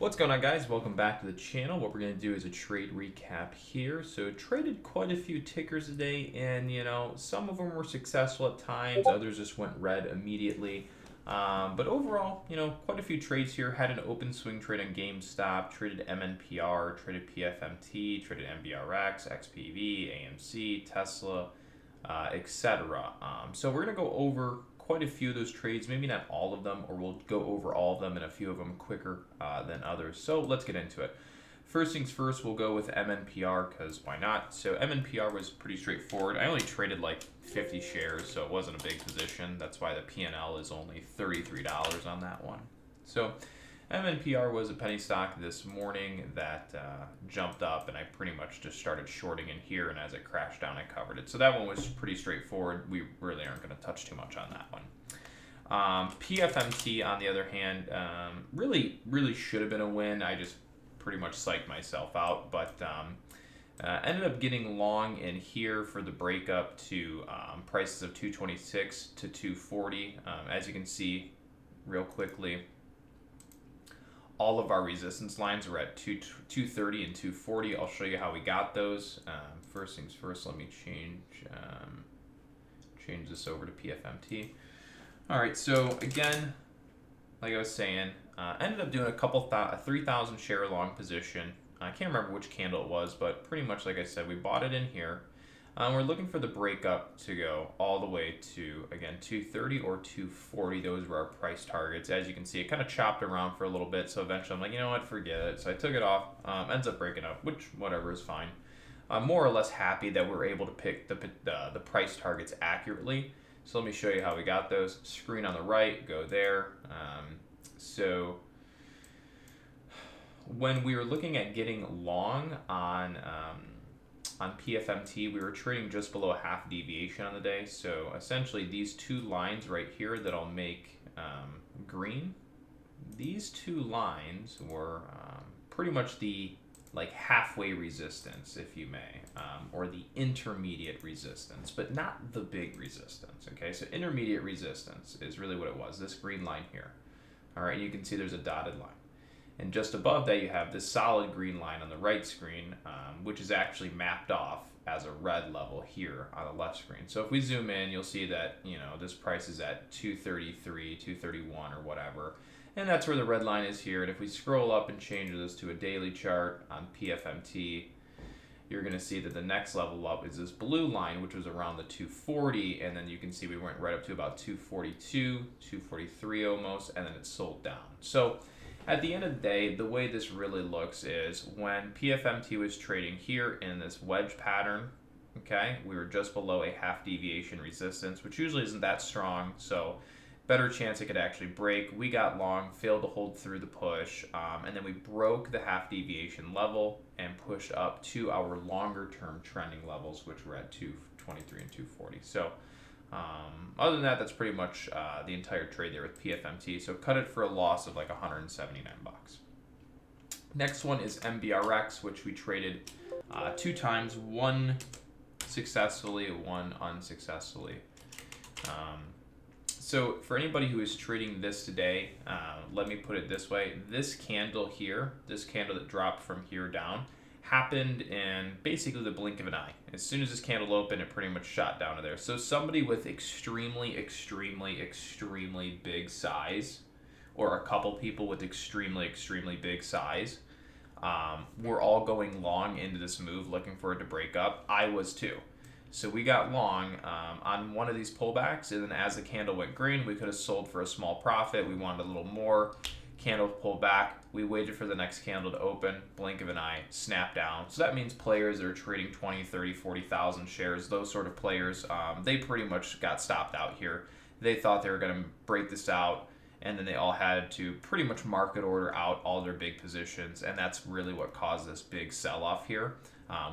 What's going on, guys? Welcome back to the channel. What we're going to do is a trade recap here. So traded quite a few tickers today, and some of them were successful at times, others just went red immediately. But overall, quite a few trades here. Had an open swing trade on GameStop, traded MNPR, traded PFMT, traded Mbrx, XPV, AMC, Tesla, etc. So we're going to go over quite a few of those trades, maybe not all of them, or we'll go over all of them and a few of them quicker than others. So let's get into it. First things first, we'll go with MNPR because why not? So MNPR was pretty straightforward. I only traded like 50 shares, so it wasn't a big position. That's why the P&L is only $33 on that one. So MNPR was a penny stock this morning that jumped up, and I pretty much just started shorting in here, and as it crashed down, I covered it. So that one was pretty straightforward. We really aren't going to touch too much on that one. PFMT, on the other hand, really should have been a win. I just pretty much psyched myself out, but ended up getting long in here for the breakup to prices of 226 to 240. As you can see real quickly, all of our resistance lines are at 230 and 240. I'll show you how we got those. First things first, let me change this over to PFMT. All right, so again, like I was saying, ended up doing a 3,000 share long position. I can't remember which candle it was, but pretty much like I said, we bought it in here. We're looking for the breakup to go all the way to, again, 230 or 240. Those were our price targets. As you can see, it kind of chopped around for a little bit, so eventually I'm like, you know what, forget it. So I took it off, ends up breaking up, which, whatever, is fine. I'm more or less happy that we're able to pick the price targets accurately. So let me show you how we got those. Screen on the right, go there. So when we were looking at getting long on PFMT, we were trading just below a half deviation on the day. So essentially these two lines right here that I'll make green, these two lines were pretty much the halfway resistance, if you may, or the intermediate resistance, but not the big resistance. Okay, so intermediate resistance is really what it was, this green line here. All right, you can see there's a dotted line. And just above that, you have this solid green line on the right screen, which is actually mapped off as a red level here on the left screen. So if we zoom in, you'll see that, this price is at 233, 231 or whatever. And that's where the red line is here. And if we scroll up and change this to a daily chart on PFMT, you're going to see that the next level up is this blue line, which was around the 240. And then you can see we went right up to about 242, 243 almost, and then it sold down. So at the end of the day, the way this really looks is when PFMT was trading here in this wedge pattern, okay, we were just below a half deviation resistance, which usually isn't that strong, so better chance it could actually break. We got long, failed to hold through the push, and then we broke the half deviation level and pushed up to our longer term trending levels, which were at 223 and 240. So other than that, that's pretty much the entire trade there with PFMT. So cut it for a loss of like 179 bucks. Next one is Mbrx, which we traded 2 times, one successfully, one unsuccessfully. So for anybody who is trading this today, let me put it this way. This candle here, this candle that dropped from here down, happened in basically the blink of an eye. As soon as this candle opened, it pretty much shot down to there. So somebody with extremely big size, or a couple people with extremely big size, were all going long into this move looking for it to break up. I was too. So we got long on one of these pullbacks, and then as the candle went green, we could have sold for a small profit. We wanted a little more. Candle pulled back. We waited for the next candle to open. Blink of an eye, snap down. So that means players that are trading 20, 30, 40,000 shares, those sort of players, they pretty much got stopped out here. They thought they were going to break this out, and then they all had to pretty much market order out all their big positions, and that's really what caused this big sell-off here,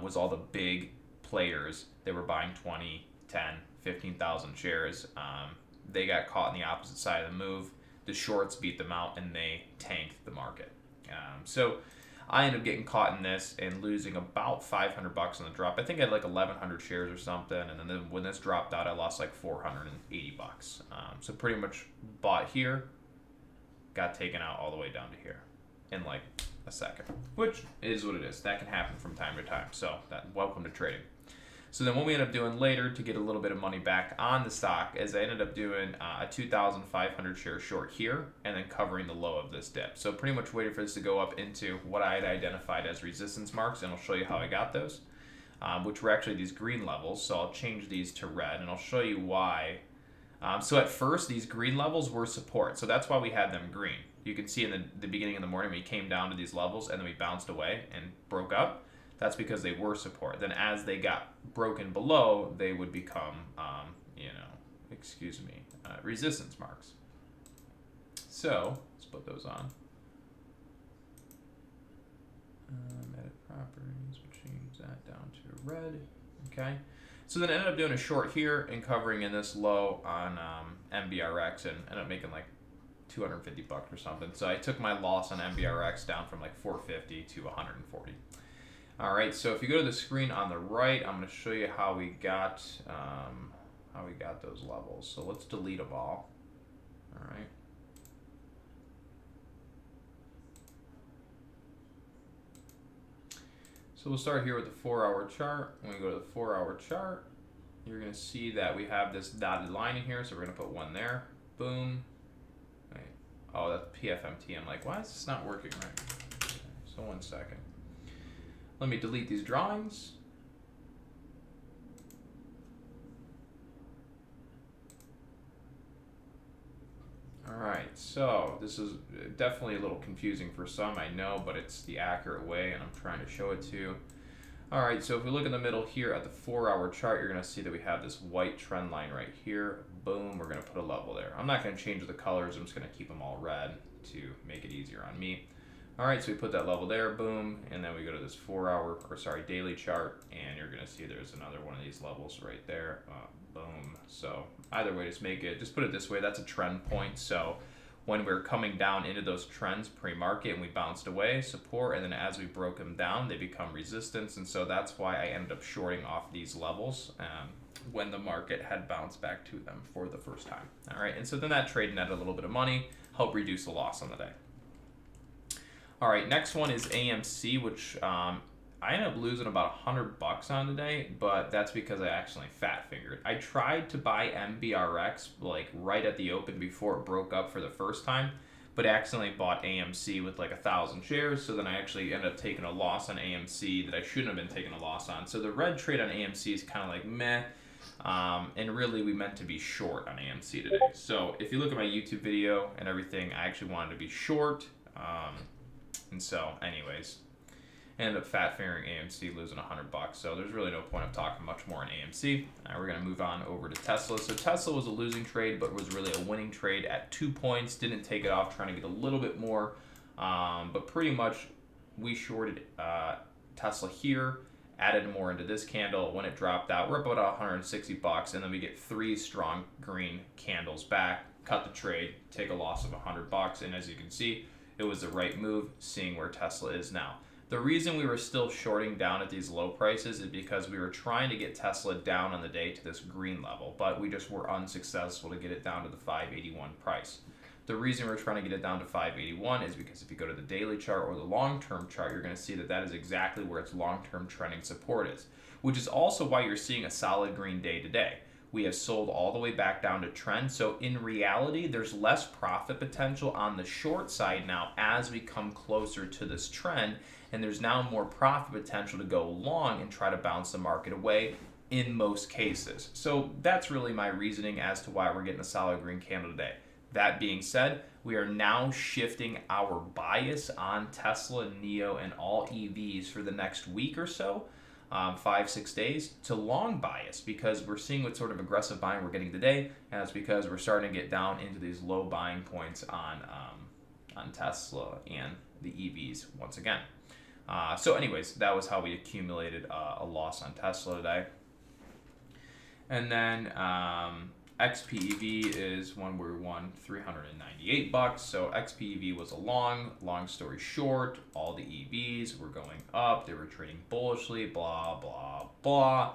was all the big players that were buying 20, 10, 15,000 shares. They got caught on the opposite side of the move. The shorts beat them out, and they tanked the market. So I ended up getting caught in this and losing about 500 bucks on the drop. I think I had like 1,100 shares or something, and then when this dropped out, I lost like 480 bucks. So pretty much bought here, got taken out all the way down to here. in like a second, which is what it is. That can happen from time to time. So welcome to trading. So then what we ended up doing later to get a little bit of money back on the stock is I ended up doing a 2,500 share short here and then covering the low of this dip. So pretty much waited for this to go up into what I had identified as resistance marks, and I'll show you how I got those, which were actually these green levels. So I'll change these to red and I'll show you why. So at first, these green levels were support. So that's why we had them green. You can see in the beginning of the morning, we came down to these levels and then we bounced away and broke up. That's because they were support. Then as they got broken below, they would become, resistance marks. So let's put those on. Edit properties, we'll change that down to red. Okay. So then I ended up doing a short here and covering in this low on Mbrx and ended up making like $250 or something. So I took my loss on Mbrx down from like 450 to 140. All right, so if you go to the screen on the right, I'm going to show you how we got those levels. So let's delete them all. All right. So we'll start here with the 4-hour chart. When we go to the 4-hour chart, you're going to see that we have this dotted line in here. So we're going to put one there. Boom. Right. Oh, that's PFMT. I'm like, why is this not working right? Okay, so 1 second. Let me delete these drawings. All right, so this is definitely a little confusing for some, I know, but it's the accurate way and I'm trying to show it to you. All right, so if we look in the middle here at the 4-hour chart, you're gonna see that we have this white trend line right here. Boom, we're gonna put a level there. I'm not gonna change the colors, I'm just gonna keep them all red to make it easier on me. All right, so we put that level there, boom, and then we go to this daily chart, and you're gonna see there's another one of these levels right there, boom. So either way, just put it this way, that's a trend point. So when we're coming down into those trends pre-market and we bounced away, support, and then as we broke them down, they become resistance, and so that's why I ended up shorting off these levels when the market had bounced back to them for the first time. All right, and so then that trade netted a little bit of money, helped reduce the loss on the day. All right, next one is AMC, which I ended up losing about $100 on today, but that's because I actually fat fingered. I tried to buy Mbrx like right at the open before it broke up for the first time, but accidentally bought AMC with like 1,000 shares. So then I actually ended up taking a loss on AMC that I shouldn't have been taking a loss on. So the red trade on AMC is kind of like meh. And really we meant to be short on AMC today. So if you look at my YouTube video and everything, I actually wanted to be short. And so anyways, ended up fat fingering AMC, losing $100. So there's really no point of talking much more on AMC. We're going to move on over to Tesla. So Tesla was a losing trade, but was really a winning trade at 2 points. Didn't take it off, trying to get a little bit more. But pretty much we shorted Tesla here, added more into this candle. When it dropped out, we're about $160, and then we get 3 strong green candles back, cut the trade, take a loss of $100. And as you can see, it was the right move, seeing where Tesla is now. The reason we were still shorting down at these low prices is because we were trying to get Tesla down on the day to this green level, but we just were unsuccessful to get it down to the 581 price. The reason we're trying to get it down to 581 is because if you go to the daily chart or the long-term chart, you're going to see that that is exactly where its long-term trending support is, which is also why you're seeing a solid green day today. We have sold all the way back down to trend. So in reality, there's less profit potential on the short side now as we come closer to this trend. And there's now more profit potential to go long and try to bounce the market away in most cases. So that's really my reasoning as to why we're getting a solid green candle today. That being said, we are now shifting our bias on Tesla, NIO, and all EVs for the next week or so. 5-6 days to long bias, because we're seeing what sort of aggressive buying we're getting today, and that's because we're starting to get down into these low buying points on Tesla and the EVs once again. So anyways, that was how we accumulated a loss on Tesla today. And then XPEV is when we won $398. So XPEV was a long story short, all the EVs were going up, they were trading bullishly, blah, blah, blah.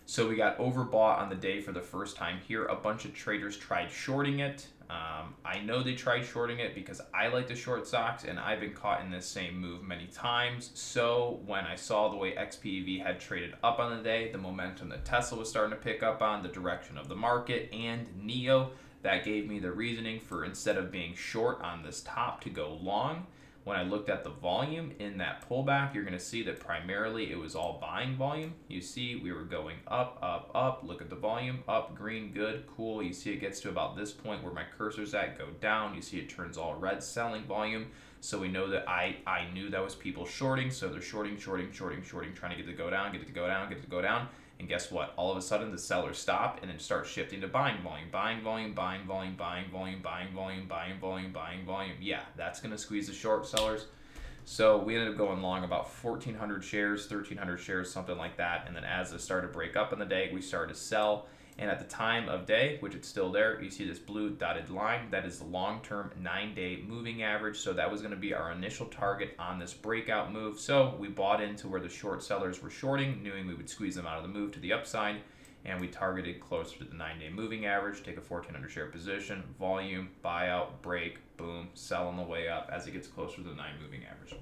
So we got overbought on the day for the first time here. A bunch of traders tried shorting it. I know they tried shorting it because I like to short stocks, and I've been caught in this same move many times. So when I saw the way XPEV had traded up on the day, the momentum that Tesla was starting to pick up on, the direction of the market, and NIO, that gave me the reasoning for, instead of being short on this top, to go long. When I looked at the volume in that pullback, you're going to see that primarily it was all buying volume. You see we were going up, up, up. Look at the volume. Up, green, good, cool. You see it gets to about this point where my cursor's at, go down. You see it turns all red, selling volume. So we know that I knew that was people shorting. So they're shorting, trying to get it to go down, get it to go down, get it to go down. And guess what? All of a sudden, the sellers stop and then start shifting to buying volume. Yeah, that's going to squeeze the short sellers. So we ended up going long about 1,400 shares, 1,300 shares, something like that. And then as it started to break up in the day, we started to sell. And at the time of day, which it's still there, you see this blue dotted line. That is the long-term 9-day moving average. So that was going to be our initial target on this breakout move. So we bought into where the short sellers were shorting, knowing we would squeeze them out of the move to the upside. And we targeted closer to the 9-day moving average, take a 1,400 share position, volume, buyout, break, boom, sell on the way up as it gets closer to the 9 moving average.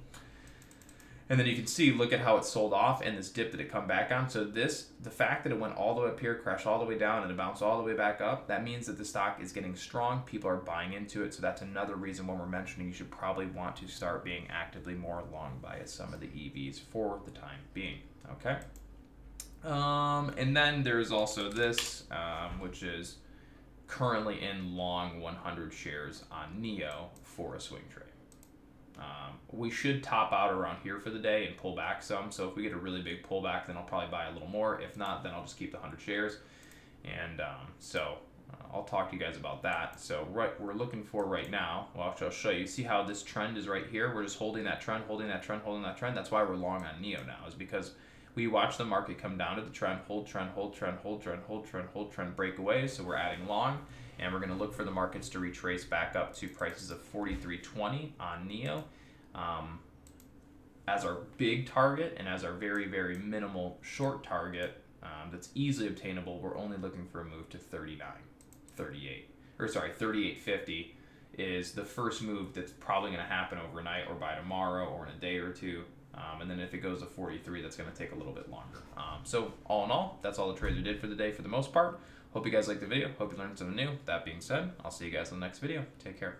And then you can see, look at how it sold off and this dip that it come back on. So this, the fact that it went all the way up here, crashed all the way down, and it bounced all the way back up, that means that the stock is getting strong. People are buying into it. So that's another reason when we're mentioning you should probably want to start being actively more long biased some of the EVs for the time being. Okay. And then there's also this, which is currently in long 100 shares on NIO for a swing trade. We should top out around here for the day and pull back some. So if we get a really big pullback, then I'll probably buy a little more. If not, then I'll just keep the 100 shares. And I'll talk to you guys about that. So what we're looking for right now, well, I'll show you. See how this trend is right here? We're just holding that trend, holding that trend, holding that trend. That's why we're long on NIO now, is because we watch the market come down to the trend, hold trend, hold trend, hold trend, hold trend, hold trend, break away. So we're adding long, and we're going to look for the markets to retrace back up to prices of 43.20 on NIO as our big target, and as our very, very minimal short target that's easily obtainable. We're only looking for a move to 38.50 is the first move that's probably going to happen overnight or by tomorrow or in a day or two. And then if it goes to 43, that's going to take a little bit longer. So all in all, that's all the trades we did for the day for the most part. Hope you guys liked the video. Hope you learned something new. That being said, I'll see you guys in the next video. Take care.